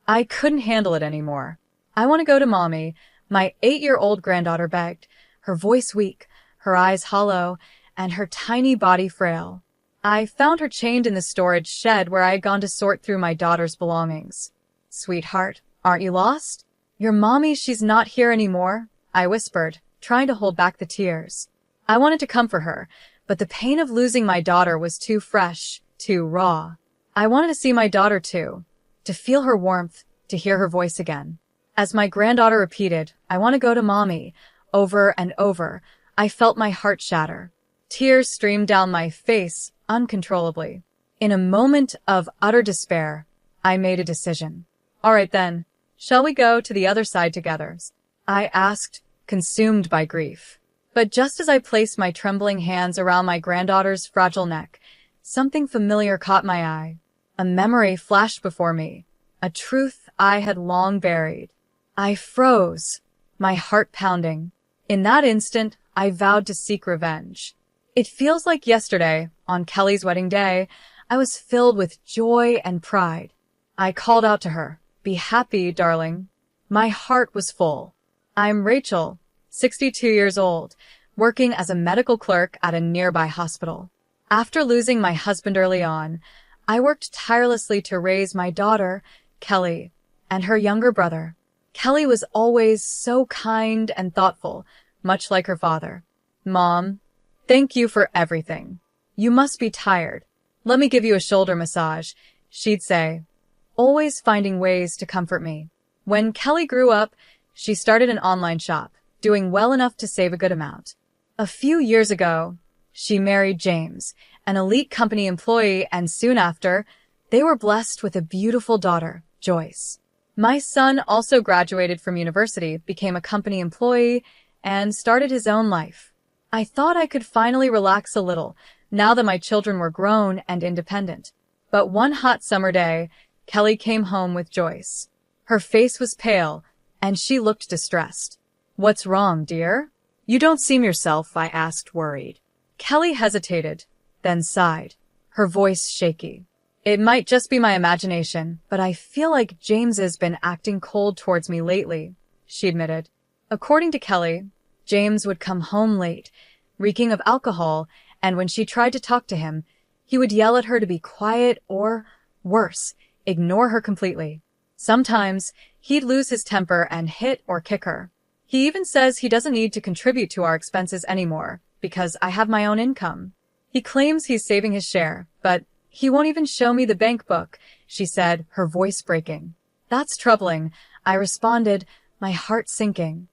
I couldn't handle it anymore. "I want to go to Mommy," my 8-year-old granddaughter begged, her voice weak, her eyes hollow, and her tiny body frail. I found her chained in the storage shed where I had gone to sort through my daughter's belongings. "Sweetheart, aren't you lost?" "Your mommy, she's not here anymore," I whispered, trying to hold back the tears. I wanted to comfort her, but the pain of losing my daughter was too fresh, too raw. I wanted to see my daughter too, to feel her warmth, to hear her voice again. As my granddaughter repeated, "I want to go to Mommy," over and over, I felt my heart shatter. Tears streamed down my face uncontrollably. In a moment of utter despair, I made a decision. "All right then, shall we go to the other side together?" I asked, consumed by grief. But just as I placed my trembling hands around my granddaughter's fragile neck, something familiar caught my eye. A memory flashed before me, a truth I had long buried. I froze, my heart pounding. In that instant, I vowed to seek revenge. It feels like yesterday, on Kelly's wedding day, I was filled with joy and pride. I called out to her, "Be happy, darling." My heart was full. "I'm Rachel, 62 years old, working as a medical clerk at a nearby hospital. After losing my husband early on, I worked tirelessly to raise my daughter, Kelly, and her younger brother. Kelly was always so kind and thoughtful, much like her father. Mom, thank you for everything. You must be tired. Let me give you a shoulder massage," she'd say, always finding ways to comfort me. When Kelly grew up, she started an online shop, doing well enough to save a good amount. A few years ago, she married James, an elite company employee, and soon after, they were blessed with a beautiful daughter, Joyce. My son also graduated from university, became a company employee, and started his own life. I thought I could finally relax a little, now that my children were grown and independent. But one hot summer day, Kelly came home with Joyce. Her face was pale, and she looked distressed. "What's wrong, dear?" "You don't seem yourself," I asked, worried. Kelly hesitated, then sighed, her voice shaky. "It might just be my imagination, but I feel like James has been acting cold towards me lately," she admitted. According to Kelly, James would come home late, reeking of alcohol, and when she tried to talk to him, he would yell at her to be quiet or, worse, ignore her completely. Sometimes, he'd lose his temper and hit or kick her. He even says he doesn't need to contribute to our expenses anymore, because I have my own income. He claims he's saving his share, but he won't even show me the bank book, she said, her voice breaking. "That's troubling," I responded, my heart sinking.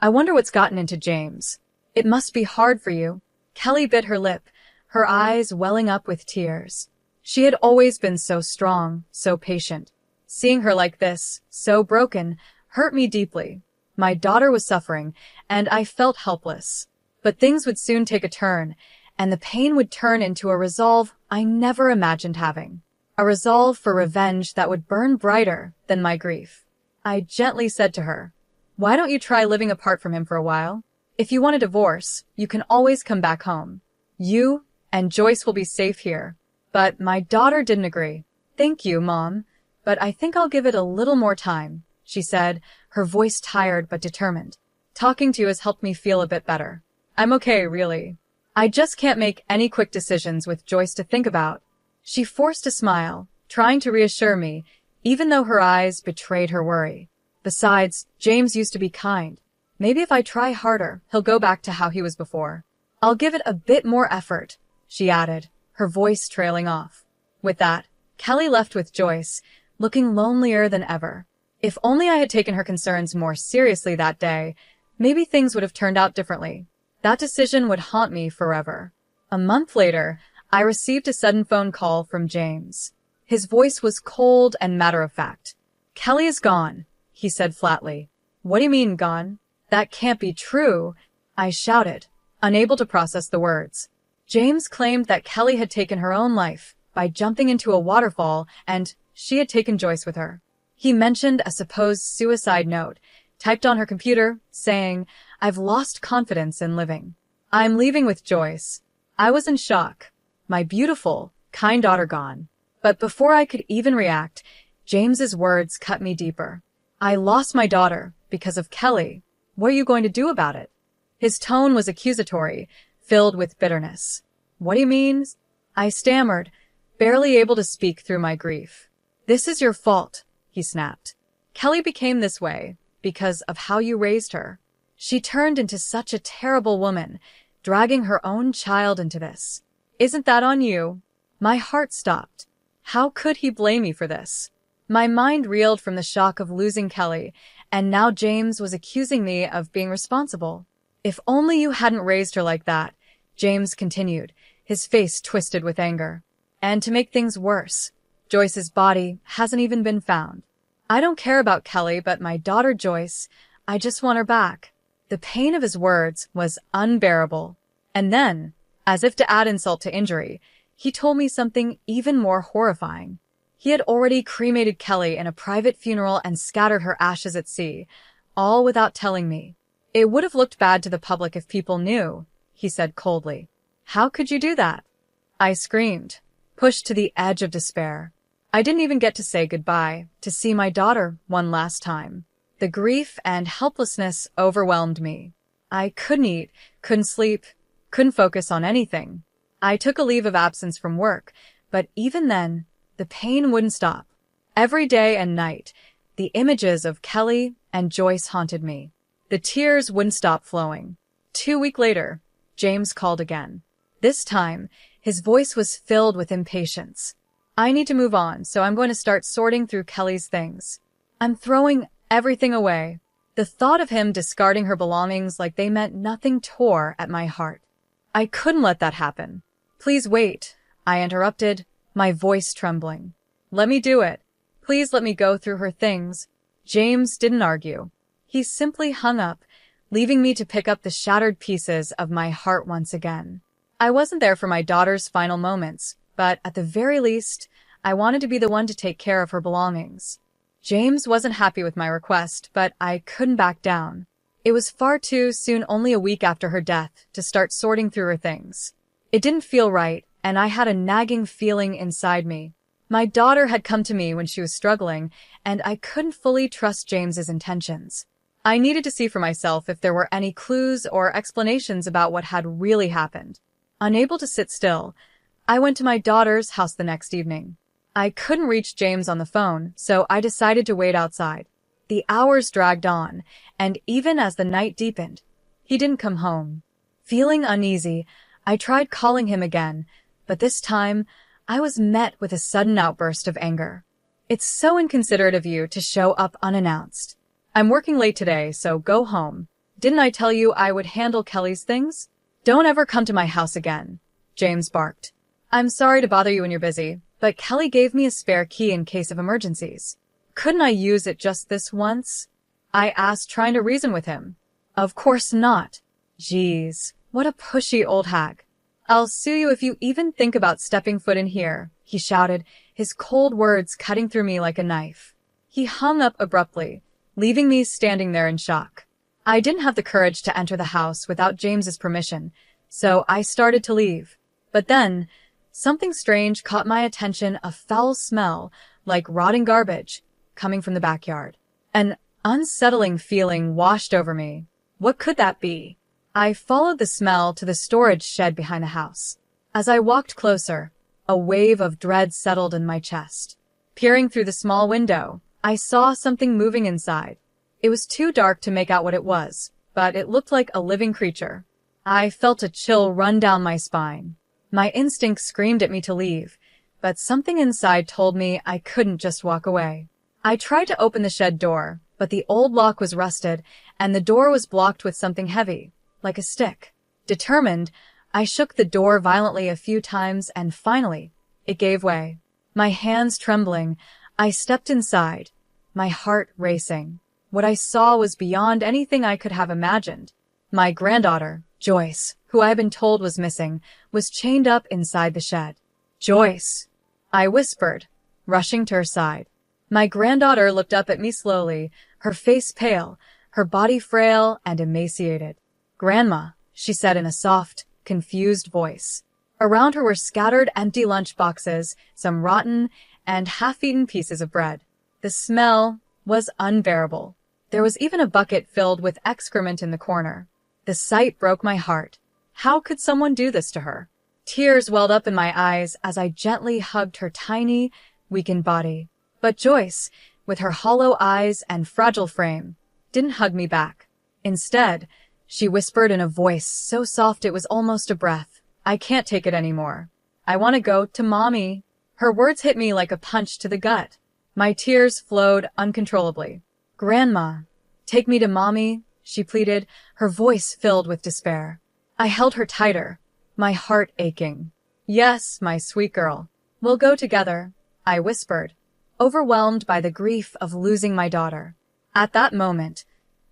"I wonder what's gotten into James. It must be hard for you." Kelly bit her lip, her eyes welling up with tears. She had always been so strong, so patient. Seeing her like this, so broken, hurt me deeply. My daughter was suffering, and I felt helpless. But things would soon take a turn, and the pain would turn into a resolve I never imagined having. A resolve for revenge that would burn brighter than my grief. I gently said to her, "Why don't you try living apart from him for a while? If you want a divorce, you can always come back home. You and Joyce will be safe here." But my daughter didn't agree. "Thank you, Mom, but I think I'll give it a little more time," she said, her voice tired but determined. "Talking to you has helped me feel a bit better. I'm okay, really. I just can't make any quick decisions with Joyce to think about." She forced a smile, trying to reassure me, even though her eyes betrayed her worry. "Besides, James used to be kind. Maybe if I try harder, he'll go back to how he was before. I'll give it a bit more effort," she added, her voice trailing off. With that, Kelly left with Joyce, looking lonelier than ever. If only I had taken her concerns more seriously that day, maybe things would have turned out differently. That decision would haunt me forever. A month later, I received a sudden phone call from James. His voice was cold and matter-of-fact. "Kelly is gone," he said flatly. "What do you mean, gone?" "That can't be true," I shouted, unable to process the words. James claimed that Kelly had taken her own life by jumping into a waterfall, and she had taken Joyce with her. He mentioned a supposed suicide note, typed on her computer, saying, "I've lost confidence in living. I'm leaving with Joyce." I was in shock. My beautiful, kind daughter gone. But before I could even react, James's words cut me deeper. I lost my daughter because of Kelly. What are you going to do about it? His tone was accusatory, filled with bitterness. What do you mean? I stammered, barely able to speak through my grief. This is your fault, he snapped. Kelly became this way because of how you raised her. She turned into such a terrible woman, dragging her own child into this. Isn't that on you? My heart stopped. How could he blame me for this? My mind reeled from the shock of losing Kelly, and now James was accusing me of being responsible. If only you hadn't raised her like that, James continued, his face twisted with anger. And to make things worse, Joyce's body hasn't even been found. I don't care about Kelly, but my daughter Joyce, I just want her back. The pain of his words was unbearable. And then, as if to add insult to injury, he told me something even more horrifying. He had already cremated Kelly in a private funeral and scattered her ashes at sea, all without telling me. It would have looked bad to the public if people knew, he said coldly. How could you do that? I screamed, pushed to the edge of despair. I didn't even get to say goodbye, to see my daughter one last time. The grief and helplessness overwhelmed me. I couldn't eat, couldn't sleep, couldn't focus on anything. I took a leave of absence from work, but even then, the pain wouldn't stop. Every day and night, the images of Kelly and Joyce haunted me. The tears wouldn't stop flowing. 2 weeks later, James called again. This time, his voice was filled with impatience. I need to move on, so I'm going to start sorting through Kelly's things. I'm throwing everything away. The thought of him discarding her belongings like they meant nothing tore at my heart. I couldn't let that happen. Please wait, I interrupted, my voice trembling. Let me do it. Please let me go through her things. James didn't argue. He simply hung up, leaving me to pick up the shattered pieces of my heart once again. I wasn't there for my daughter's final moments, but at the very least, I wanted to be the one to take care of her belongings. James wasn't happy with my request, but I couldn't back down. It was far too soon, only a week after her death, to start sorting through her things. It didn't feel right, and I had a nagging feeling inside me. My daughter had come to me when she was struggling, and I couldn't fully trust James's intentions. I needed to see for myself if there were any clues or explanations about what had really happened. Unable to sit still, I went to my daughter's house the next evening. I couldn't reach James on the phone, so I decided to wait outside. The hours dragged on, and even as the night deepened, he didn't come home. Feeling uneasy, I tried calling him again, but this time, I was met with a sudden outburst of anger. It's so inconsiderate of you to show up unannounced. I'm working late today, so go home. Didn't I tell you I would handle Kelly's things? Don't ever come to my house again, James barked. I'm sorry to bother you when you're busy, but Kelly gave me a spare key in case of emergencies. Couldn't I use it just this once? I asked, trying to reason with him. Of course not. Jeez, what a pushy old hag. I'll sue you if you even think about stepping foot in here, he shouted, his cold words cutting through me like a knife. He hung up abruptly, leaving me standing there in shock. I didn't have the courage to enter the house without James's permission, so I started to leave. But then, something strange caught my attention, a foul smell, like rotting garbage, coming from the backyard. An unsettling feeling washed over me. What could that be? I followed the smell to the storage shed behind the house. As I walked closer, a wave of dread settled in my chest. Peering through the small window, I saw something moving inside. It was too dark to make out what it was, but it looked like a living creature. I felt a chill run down my spine. My instinct screamed at me to leave, but something inside told me I couldn't just walk away. I tried to open the shed door, but the old lock was rusted, and the door was blocked with something heavy, like a stick. Determined, I shook the door violently a few times, and finally, it gave way. My hands trembling, I stepped inside, my heart racing. What I saw was beyond anything I could have imagined. My granddaughter, Joyce, who I had been told was missing, was chained up inside the shed. Joyce, I whispered, rushing to her side. My granddaughter looked up at me slowly, her face pale, her body frail and emaciated. Grandma, she said in a soft, confused voice. Around her were scattered empty lunch boxes, some rotten and half-eaten pieces of bread. The smell was unbearable. There was even a bucket filled with excrement in the corner. The sight broke my heart. How could someone do this to her? Tears welled up in my eyes as I gently hugged her tiny, weakened body. But Joyce, with her hollow eyes and fragile frame, didn't hug me back. Instead, she whispered in a voice so soft it was almost a breath, "I can't take it anymore. I want to go to Mommy." Her words hit me like a punch to the gut. My tears flowed uncontrollably. "Grandma, take me to Mommy," she pleaded, her voice filled with despair. I held her tighter, my heart aching. "Yes, my sweet girl. We'll go together," I whispered, overwhelmed by the grief of losing my daughter. At that moment,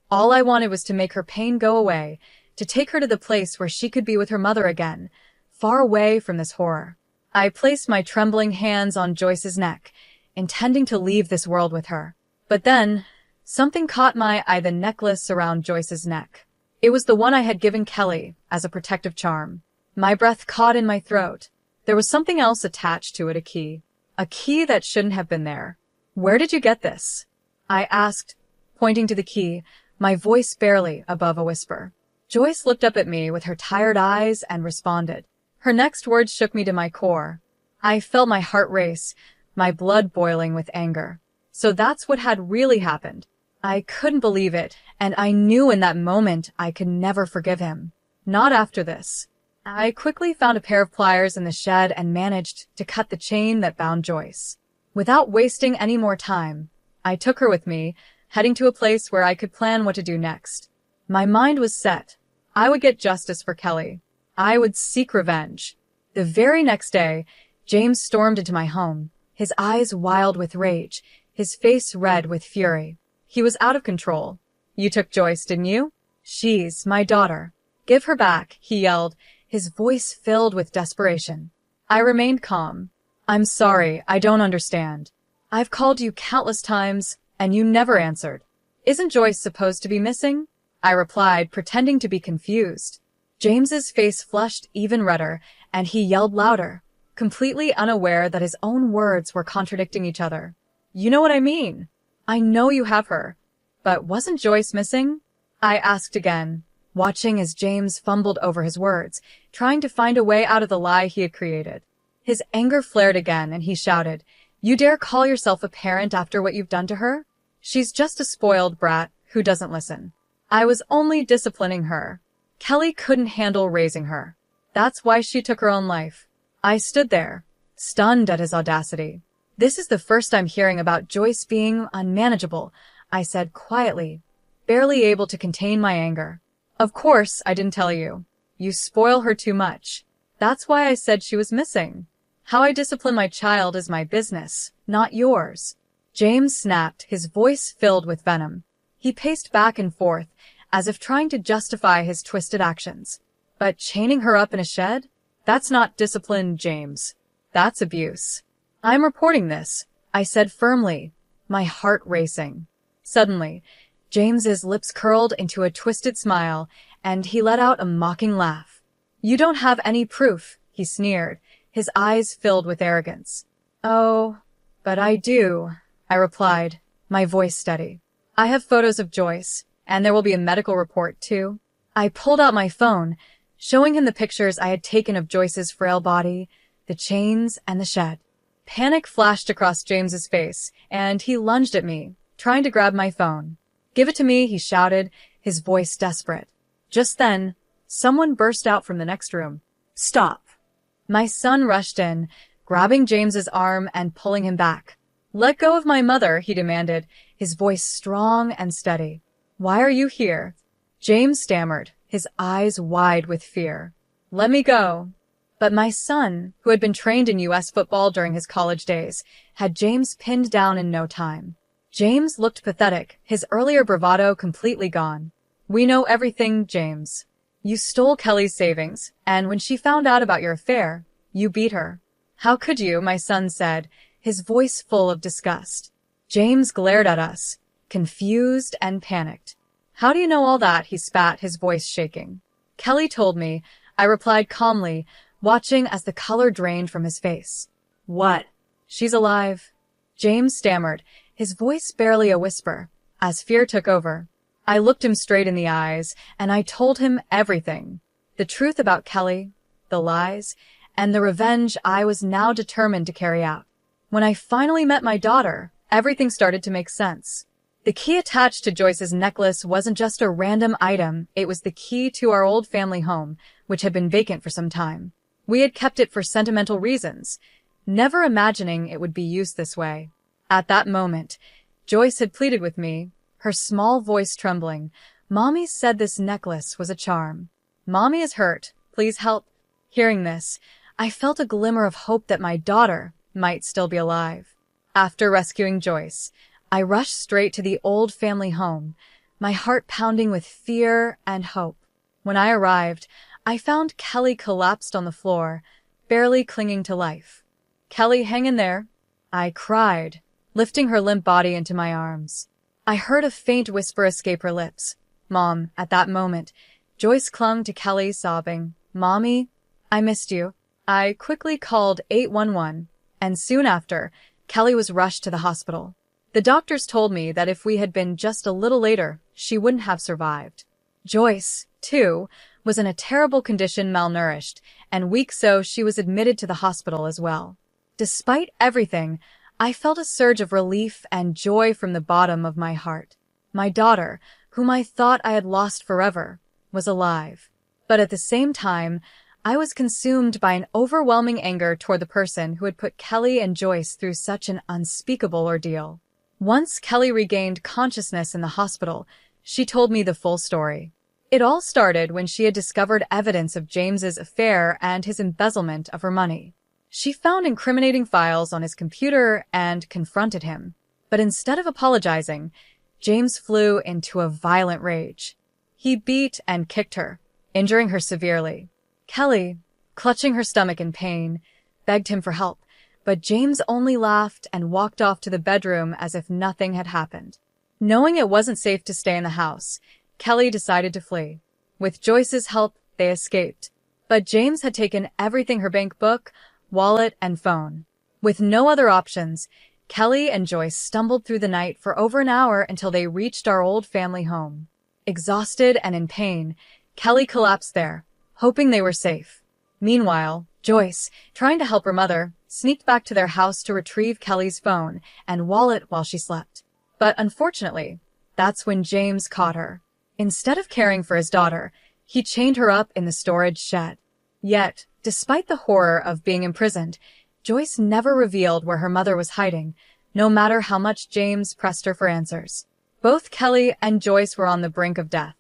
all I wanted was to make her pain go away, to take her to the place where she could be with her mother again, far away from this horror. I placed my trembling hands on Joyce's neck, intending to leave this world with her. But then, something caught my eye, the necklace around Joyce's neck. It was the one I had given Kelly as a protective charm. My breath caught in my throat. There was something else attached to it, a key. A key that shouldn't have been there. "Where did you get this?" I asked, pointing to the key, my voice barely above a whisper. Joyce looked up at me with her tired eyes and responded. Her next words shook me to my core. I felt my heart race, my blood boiling with anger. So that's what had really happened. I couldn't believe it, and I knew in that moment I could never forgive him. Not after this. I quickly found a pair of pliers in the shed and managed to cut the chain that bound Joyce. Without wasting any more time, I took her with me, heading to a place where I could plan what to do next. My mind was set. I would get justice for Kelly. I would seek revenge. The very next day, James stormed into my home, his eyes wild with rage, his face red with fury. He was out of control. "You took Joyce, didn't you? She's my daughter. Give her back," he yelled, his voice filled with desperation. I remained calm. "I'm sorry, I don't understand. I've called you countless times, and you never answered. Isn't Joyce supposed to be missing?" I replied, pretending to be confused. James's face flushed even redder, and he yelled louder, completely unaware that his own words were contradicting each other. "You know what I mean. I know you have her. But wasn't Joyce missing?" I asked again, watching as James fumbled over his words, trying to find a way out of the lie he had created. His anger flared again, and he shouted, "You dare call yourself a parent after what you've done to her? She's just a spoiled brat who doesn't listen. I was only disciplining her. Kelly couldn't handle raising her. That's why she took her own life." I stood there, stunned at his audacity. "This is the first I'm hearing about Joyce being unmanageable," I said quietly, barely able to contain my anger. "Of course I didn't tell you. You spoil her too much. That's why I said she was missing. How I discipline my child is my business, not yours." James snapped, his voice filled with venom. He paced back and forth, as if trying to justify his twisted actions. "But chaining her up in a shed? That's not discipline, James. That's abuse. I'm reporting this," I said firmly, my heart racing. Suddenly, James's lips curled into a twisted smile, and he let out a mocking laugh. "You don't have any proof," he sneered, his eyes filled with arrogance. "Oh, but I do," I replied, my voice steady. "I have photos of Joyce, and there will be a medical report, too." I pulled out my phone, showing him the pictures I had taken of Joyce's frail body, the chains, and the shed. Panic flashed across James's face, and he lunged at me, trying to grab my phone. "Give it to me," he shouted, his voice desperate. Just then, someone burst out from the next room. "Stop!" My son rushed in, grabbing James's arm and pulling him back. "Let go of my mother," he demanded, his voice strong and steady. "Why are you here?" James stammered, his eyes wide with fear. "Let me go." But my son, who had been trained in U.S. football during his college days, had James pinned down in no time. James looked pathetic, his earlier bravado completely gone. "We know everything, James. You stole Kelly's savings, and when she found out about your affair, you beat her." "How could you?" my son said, his voice full of disgust. James glared at us, confused and panicked. "How do you know all that?" he spat, his voice shaking. "Kelly told me," I replied calmly, watching as the color drained from his face. "What? She's alive?" James stammered, his voice barely a whisper, as fear took over. I looked him straight in the eyes, and I told him everything. The truth about Kelly, the lies, and the revenge I was now determined to carry out. When I finally met my daughter, everything started to make sense. The key attached to Joyce's necklace wasn't just a random item, it was the key to our old family home, which had been vacant for some time. We had kept it for sentimental reasons, never imagining it would be used this way. At that moment, Joyce had pleaded with me, her small voice trembling. "Mommy said this necklace was a charm. Mommy is hurt. Please help." Hearing this, I felt a glimmer of hope that my daughter might still be alive. After rescuing Joyce, I rushed straight to the old family home, my heart pounding with fear and hope. When I arrived, I found Kelly collapsed on the floor, barely clinging to life. "Kelly, hang in there," I cried, lifting her limp body into my arms. I heard a faint whisper escape her lips. "Mom." At that moment, Joyce clung to Kelly, sobbing, "Mommy, I missed you." I quickly called 811, and soon after, Kelly was rushed to the hospital. The doctors told me that if we had been just a little later, she wouldn't have survived. Joyce, too, was in a terrible condition, malnourished, and weak, so she was admitted to the hospital as well. Despite everything, I felt a surge of relief and joy from the bottom of my heart. My daughter, whom I thought I had lost forever, was alive. But at the same time, I was consumed by an overwhelming anger toward the person who had put Kelly and Joyce through such an unspeakable ordeal. Once Kelly regained consciousness in the hospital, she told me the full story. It all started when she had discovered evidence of James's affair and his embezzlement of her money. She found incriminating files on his computer and confronted him. But instead of apologizing, James flew into a violent rage. He beat and kicked her, injuring her severely. Kelly, clutching her stomach in pain, begged him for help, but James only laughed and walked off to the bedroom as if nothing had happened. Knowing it wasn't safe to stay in the house, Kelly decided to flee. With Joyce's help, they escaped. But James had taken everything: her bank book, wallet, and phone. With no other options, Kelly and Joyce stumbled through the night for over an hour until they reached our old family home. Exhausted and in pain, Kelly collapsed there, hoping they were safe. Meanwhile, Joyce, trying to help her mother, sneaked back to their house to retrieve Kelly's phone and wallet while she slept. But unfortunately, that's when James caught her. Instead of caring for his daughter, he chained her up in the storage shed. Yet, despite the horror of being imprisoned, Joyce never revealed where her mother was hiding, no matter how much James pressed her for answers. Both Kelly and Joyce were on the brink of death.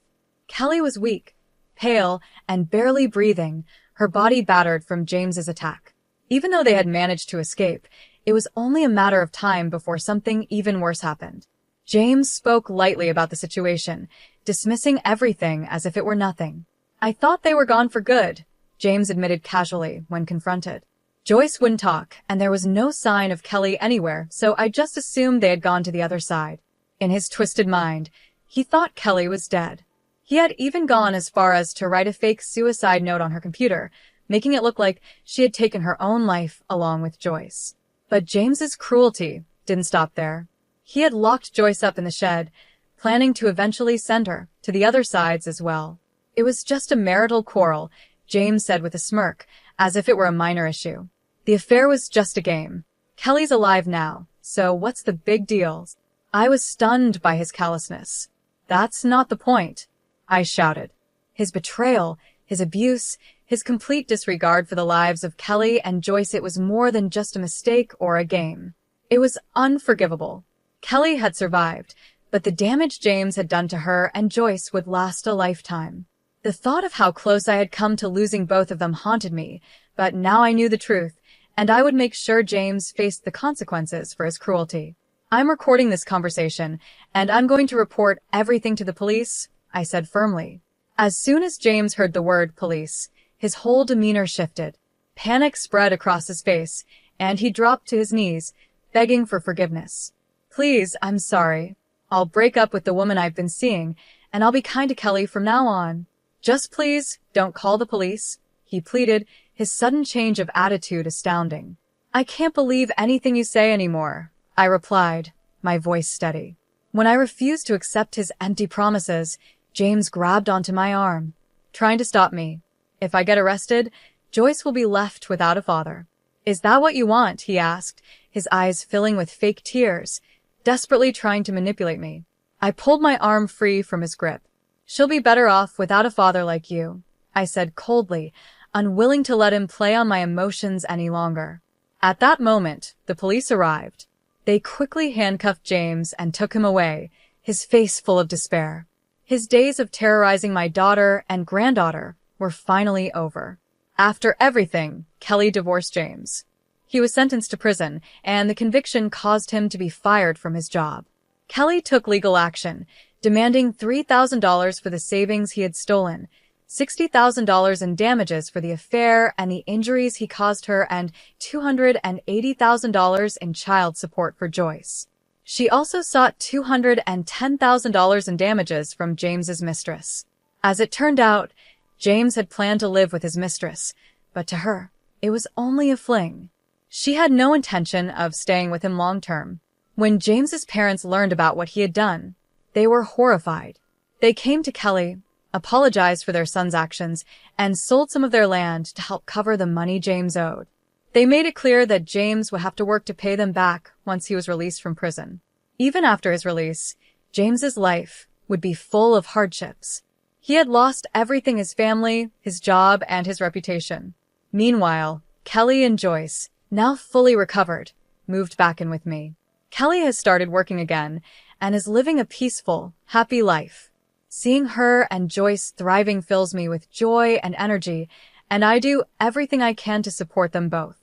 Kelly was weak, pale, and barely breathing, her body battered from James's attack. Even though they had managed to escape, it was only a matter of time before something even worse happened. James spoke lightly about the situation, dismissing everything as if it were nothing. "I thought they were gone for good," James admitted casually when confronted. Joyce wouldn't talk, and there was no sign of Kelly anywhere, so I just assumed they had gone to the other side. In his twisted mind, he thought Kelly was dead. He had even gone as far as to write a fake suicide note on her computer, making it look like she had taken her own life along with Joyce. But James's cruelty didn't stop there. He had locked Joyce up in the shed, planning to eventually send her to the other sides as well. "It was just a marital quarrel," James said with a smirk, as if it were a minor issue. "The affair was just a game. Kelly's alive now, so what's the big deal?" I was stunned by his callousness. "That's not the point," I shouted. His betrayal, his abuse, his complete disregard for the lives of Kelly and Joyce, it was more than just a mistake or a game. It was unforgivable. Kelly had survived, but the damage James had done to her and Joyce would last a lifetime. The thought of how close I had come to losing both of them haunted me, but now I knew the truth, and I would make sure James faced the consequences for his cruelty. "I'm recording this conversation, and I'm going to report everything to the police," I said firmly. As soon as James heard the word police, his whole demeanor shifted. Panic spread across his face, and he dropped to his knees, begging for forgiveness. "Please, I'm sorry. I'll break up with the woman I've been seeing, and I'll be kind to Kelly from now on. Just please, don't call the police," he pleaded, his sudden change of attitude astounding. "I can't believe anything you say anymore," I replied, my voice steady. When I refused to accept his empty promises, James grabbed onto my arm, trying to stop me. If I get arrested, Joyce will be left without a father. Is that what you want? He asked, his eyes filling with fake tears, desperately trying to manipulate me. I pulled my arm free from his grip. She'll be better off without a father like you, I said coldly, unwilling to let him play on my emotions any longer. At that moment, the police arrived. They quickly handcuffed James and took him away, his face full of despair. His days of terrorizing my daughter and granddaughter were finally over. After everything, Kelly divorced James. He was sentenced to prison, and the conviction caused him to be fired from his job. Kelly took legal action, demanding $3,000 for the savings he had stolen, $60,000 in damages for the affair and the injuries he caused her, and $280,000 in child support for Joyce. She also sought $210,000 in damages from James's mistress. As it turned out, James had planned to live with his mistress, but to her, it was only a fling. She had no intention of staying with him long term. When James's parents learned about what he had done, they were horrified. They came to Kelly, apologized for their son's actions, and sold some of their land to help cover the money James owed. They made it clear that James would have to work to pay them back once he was released from prison. Even after his release, James's life would be full of hardships. He had lost everything: his family, his job, and his reputation. Meanwhile, Kelly and Joyce, now fully recovered, moved back in with me. Kelly has started working again and is living a peaceful, happy life. Seeing her and Joyce thriving fills me with joy and energy, and I do everything I can to support them both.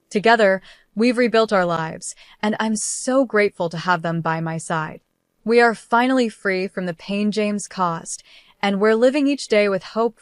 Together, we've rebuilt our lives, and I'm so grateful to have them by my side. We are finally free from the pain James caused, and we're living each day with hope